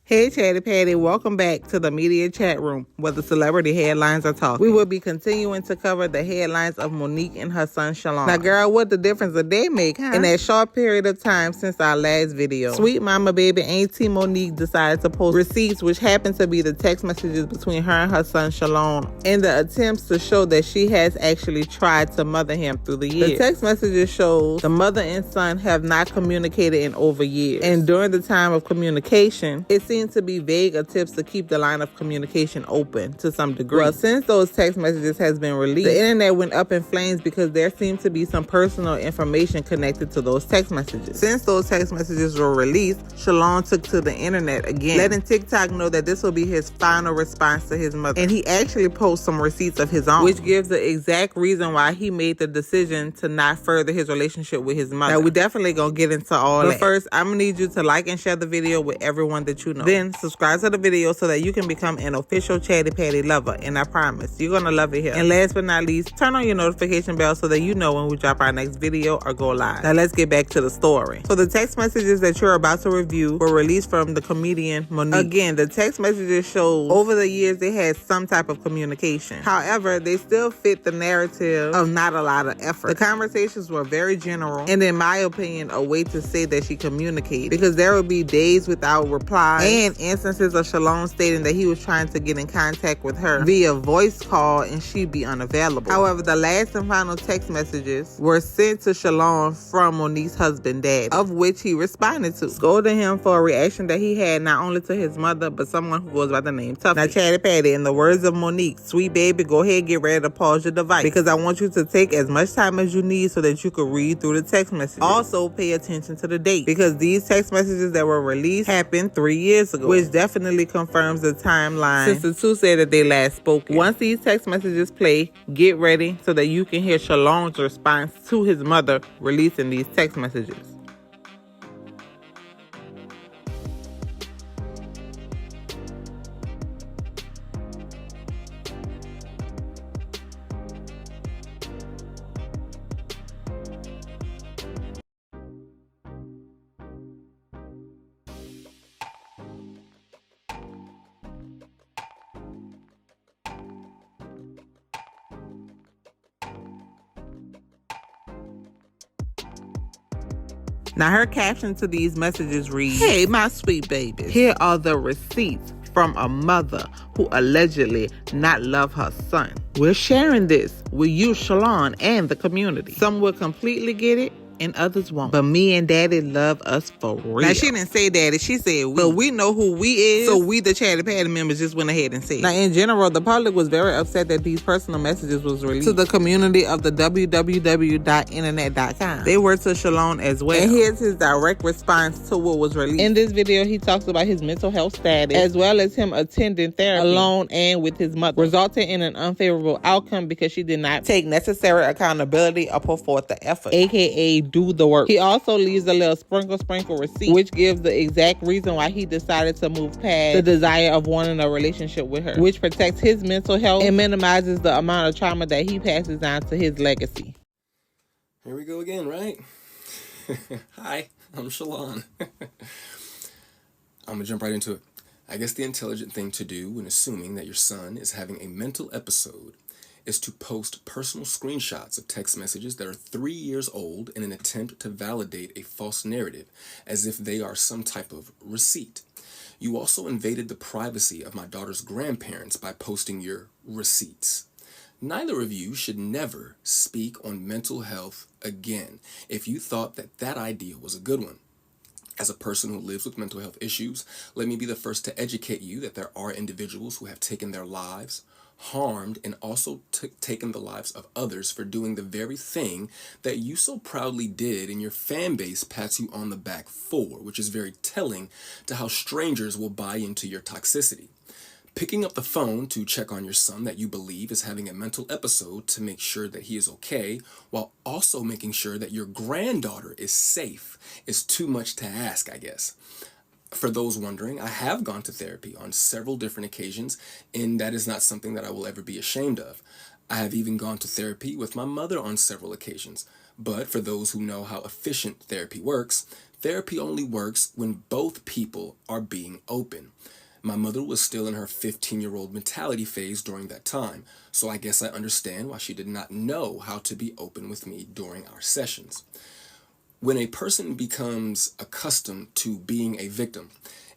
Hey Chatty Patty, welcome back to the media chat room where the celebrity headlines are talking. We will be continuing to cover the headlines of Monique and her son Shalon. Now girl, what the difference did they make, huh? In that short period of time since our last video. Sweet mama baby Auntie Monique decided to post receipts which happened to be the text messages between her and her son Shalon in the attempts to show that she has actually tried to mother him through the years. The text messages shows the mother and son have not communicated in over years. And during the time of communication, it seems to be vague attempts to keep the line of communication open to some degree. Well, since those text messages has been released, the internet went up in flames because there seemed to be some personal information connected to those text messages. Since those text messages were released, Shalon took to the internet again, letting TikTok know that this will be his final response to his mother. And he actually posted some receipts of his own, which gives the exact reason why he made the decision to not further his relationship with his mother. Now, we definitely gonna get into all that. But first, I'm gonna need you to like and share the video with everyone that you know. Then subscribe to the video so that you can become an official Chatty Patty lover. And I promise, you're gonna love it here. And last but not least, turn on your notification bell so that you know when we drop our next video or go live. Now let's get back to the story. So the text messages that you're about to review were released from the comedian Monique. Again, the text messages show over the years they had some type of communication. However, they still fit the narrative of not a lot of effort. The conversations were very general and in my opinion, a way to say that she communicated, because there would be days without replies and instances of Shalon stating that he was trying to get in contact with her via voice call and she'd be unavailable. However, the last and final text messages were sent to Shalon from Monique's husband, Dad, of which he responded to, scolding him for a reaction that he had not only to his mother, but someone who goes by the name Tuffy. Now, Chatty Patty, in the words of Monique, sweet baby, go ahead, get ready to pause your device, because I want you to take as much time as you need so that you could read through the text messages. Also, pay attention to the date, because these text messages that were released happened 3 years ago, which definitely confirms the timeline since the two said that they last spoke. Once these text messages play, get ready so that you can hear Shalon's response to his mother releasing these text messages. Now, her caption to these messages reads, "Hey, my sweet babies, here are the receipts from a mother who allegedly not love her son. We're sharing this with you, Shalon, and the community. Some will completely get it, and others won't. But me and Daddy love us for real." Now, she didn't say Daddy, she said we. So we know who we is. So we, the Chatty Patty members, just went ahead and said. Now, in general, the public was very upset that these personal messages was released to the community of the www.internet.com. They were to Shalon as well. And here's his direct response to what was released. In this video, he talks about his mental health status, as well as him attending therapy alone and with his mother, resulting in an unfavorable outcome because she did not take necessary accountability or put forth the effort, aka do the work. He also leaves a little sprinkle receipt, which gives the exact reason why he decided to move past the desire of wanting a relationship with her, which protects his mental health and minimizes the amount of trauma that he passes down to his legacy. Here we go again, right? Hi, I'm Shalon. I'm gonna jump right into it. I guess the intelligent thing to do when assuming that your son is having a mental episode is to post personal screenshots of text messages that are 3 years old in an attempt to validate a false narrative, as if they are some type of receipt. You also invaded the privacy of my daughter's grandparents by posting your receipts. Neither of you should never speak on mental health again if you thought that that idea was a good one. As a person who lives with mental health issues, let me be the first to educate you that there are individuals who have taken their lives, harmed, and also taken the lives of others for doing the very thing that you so proudly did and your fan base pats you on the back for, which is very telling to how strangers will buy into your toxicity. Picking up the phone to check on your son that you believe is having a mental episode to make sure that he is okay, while also making sure that your granddaughter is safe, is too much to ask, I guess. For those wondering, I have gone to therapy on several different occasions, and that is not something that I will ever be ashamed of. I have even gone to therapy with my mother on several occasions. But for those who know how efficient therapy works, Therapy only works when both people are being open. My mother was still in her 15-year-old mentality phase during that time, so I guess I understand why she did not know how to be open with me during our sessions. When a person becomes accustomed to being a victim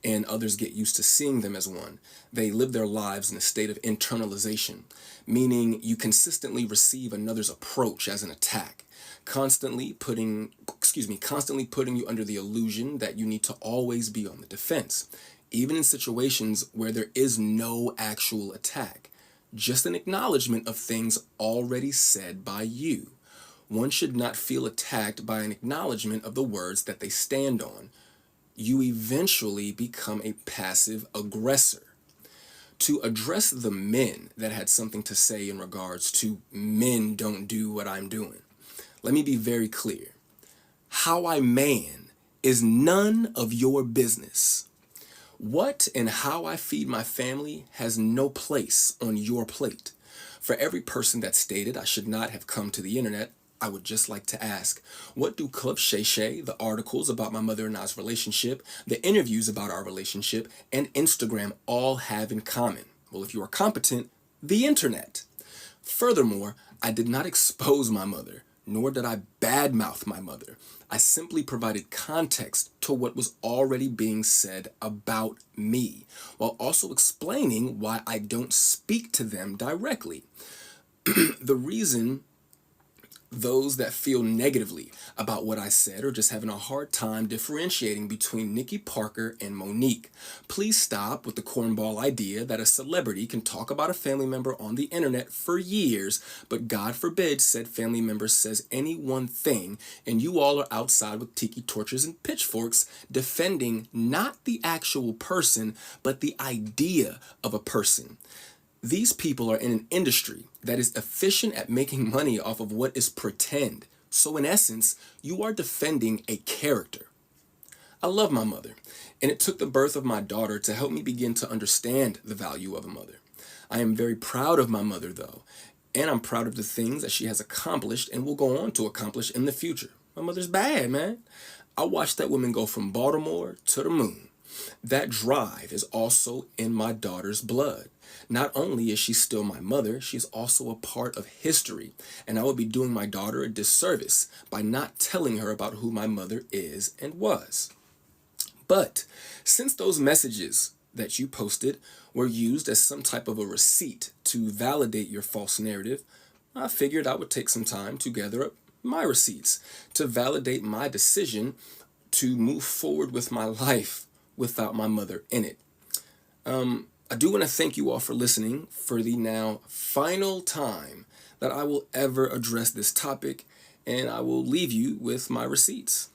and others get used to seeing them as one, they live their lives in a state of internalization, meaning you consistently receive another's approach as an attack, constantly putting you under the illusion that you need to always be on the defense, even in situations where there is no actual attack, just an acknowledgement of things already said by you. One should not feel attacked by an acknowledgement of the words that they stand on. You eventually become a passive aggressor. To address the men that had something to say in regards to men don't do what I'm doing, let me be very clear. How I man is none of your business. What and how I feed my family has no place on your plate. For every person that stated I should not have come to the internet, I would just like to ask, what do Club Shay Shay, the articles about my mother and I's relationship, the interviews about our relationship, and Instagram all have in common? Well, if you are competent, the internet. Furthermore, I did not expose my mother, nor did I badmouth my mother. I simply provided context to what was already being said about me, while also explaining why I don't speak to them directly. The reason those that feel negatively about what I said are just having a hard time differentiating between Nikki Parker and Monique. Please stop with the cornball idea that a celebrity can talk about a family member on the internet for years, but God forbid said family member says any one thing, and you all are outside with tiki torches and pitchforks defending not the actual person, but the idea of a person. These people are in an industry that is efficient at making money off of what is pretend. So in essence, you are defending a character. I love my mother, and it took the birth of my daughter to help me begin to understand the value of a mother. I am very proud of my mother, though, and I'm proud of the things that she has accomplished and will go on to accomplish in the future. My mother's bad, man. I watched that woman go from Baltimore to the moon. That drive is also in my daughter's blood. Not only is she still my mother, she's also a part of history, and I would be doing my daughter a disservice by not telling her about who my mother is and was. But since those messages that you posted were used as some type of a receipt to validate your false narrative, I figured I would take some time to gather up my receipts to validate my decision to move forward with my life without my mother in it. I do want to thank you all for listening for the now final time that I will ever address this topic, and I will leave you with my receipts.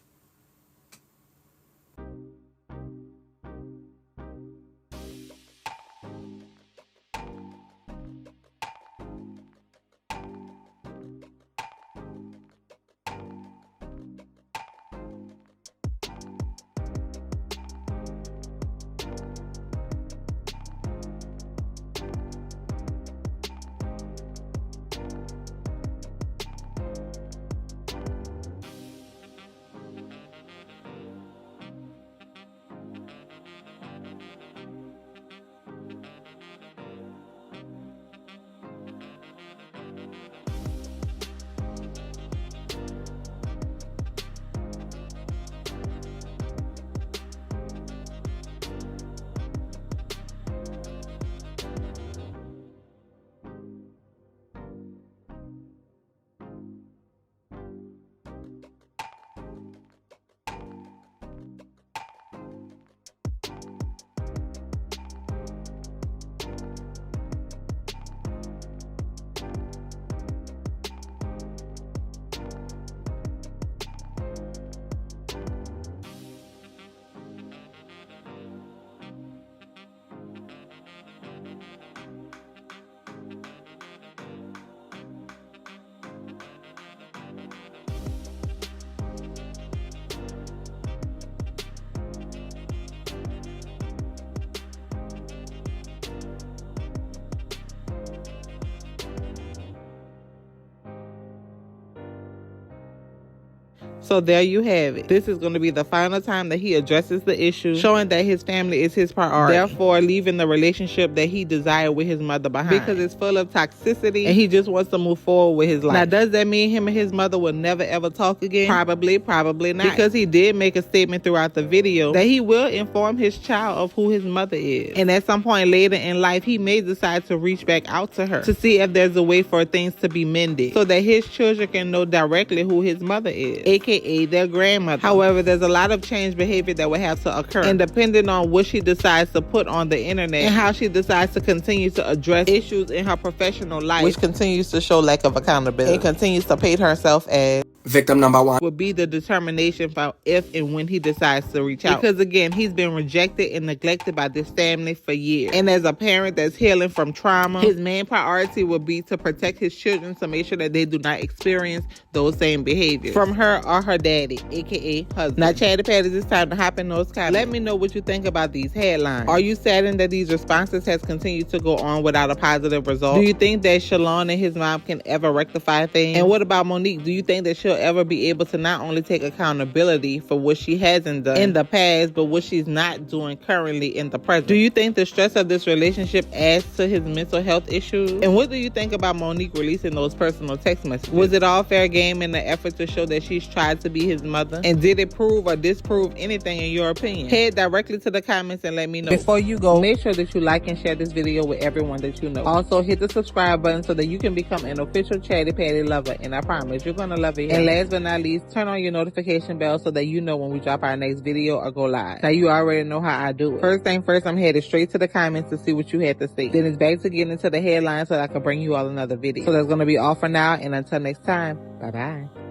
So there you have it. This is going to be the final time that he addresses the issue, showing that his family is his priority, therefore leaving the relationship that he desired with his mother behind because it's full of toxicity and he just wants to move forward with his life. Now, does that mean him and his mother will never ever talk again? Probably not, because he did make a statement throughout the video that he will inform his child of who his mother is, and at some point later in life he may decide to reach back out to her to see if there's a way for things to be mended so that his children can know directly who his mother is, aka their grandmother. However, there's a lot of changed behavior that will have to occur, and depending on what she decides to put on the internet and how she decides to continue to address issues in her professional life, which continues to show lack of accountability and continues to paint herself as victim number one, will be the determination for if and when he decides to reach out. Because again, he's been rejected and neglected by this family for years. And as a parent that's healing from trauma, his main priority will be to protect his children to make sure that they do not experience those same behaviors from her or her daddy, aka husband. Now, Chatty Patties, it's time to hop in those comments. Let me know what you think about these headlines. Are you saddened that these responses has continued to go on without a positive result? Do you think that Shalon and his mom can ever rectify things? And what about Monique? Do you think that she'll ever be able to not only take accountability for what she hasn't done in the past, but what she's not doing currently in the present? Do you think the stress of this relationship adds to his mental health issues? And what do you think about Monique releasing those personal text messages? Was it all fair game in the effort to show that she's tried to be his mother? And did it prove or disprove anything in your opinion? Head directly to the comments and let me know. Before you go, make sure that you like and share this video with everyone that you know. Also, hit the subscribe button so that you can become an official Chatty Patty lover, and I promise you're gonna love it. And last but not least, turn on your notification bell so that you know when we drop our next video or go live. Now, you already know how I do it. First thing first, I'm headed straight to the comments to see what you had to say. Then it's back to getting into the headlines so that I can bring you all another video. So that's going to be all for now, and until next time, bye-bye.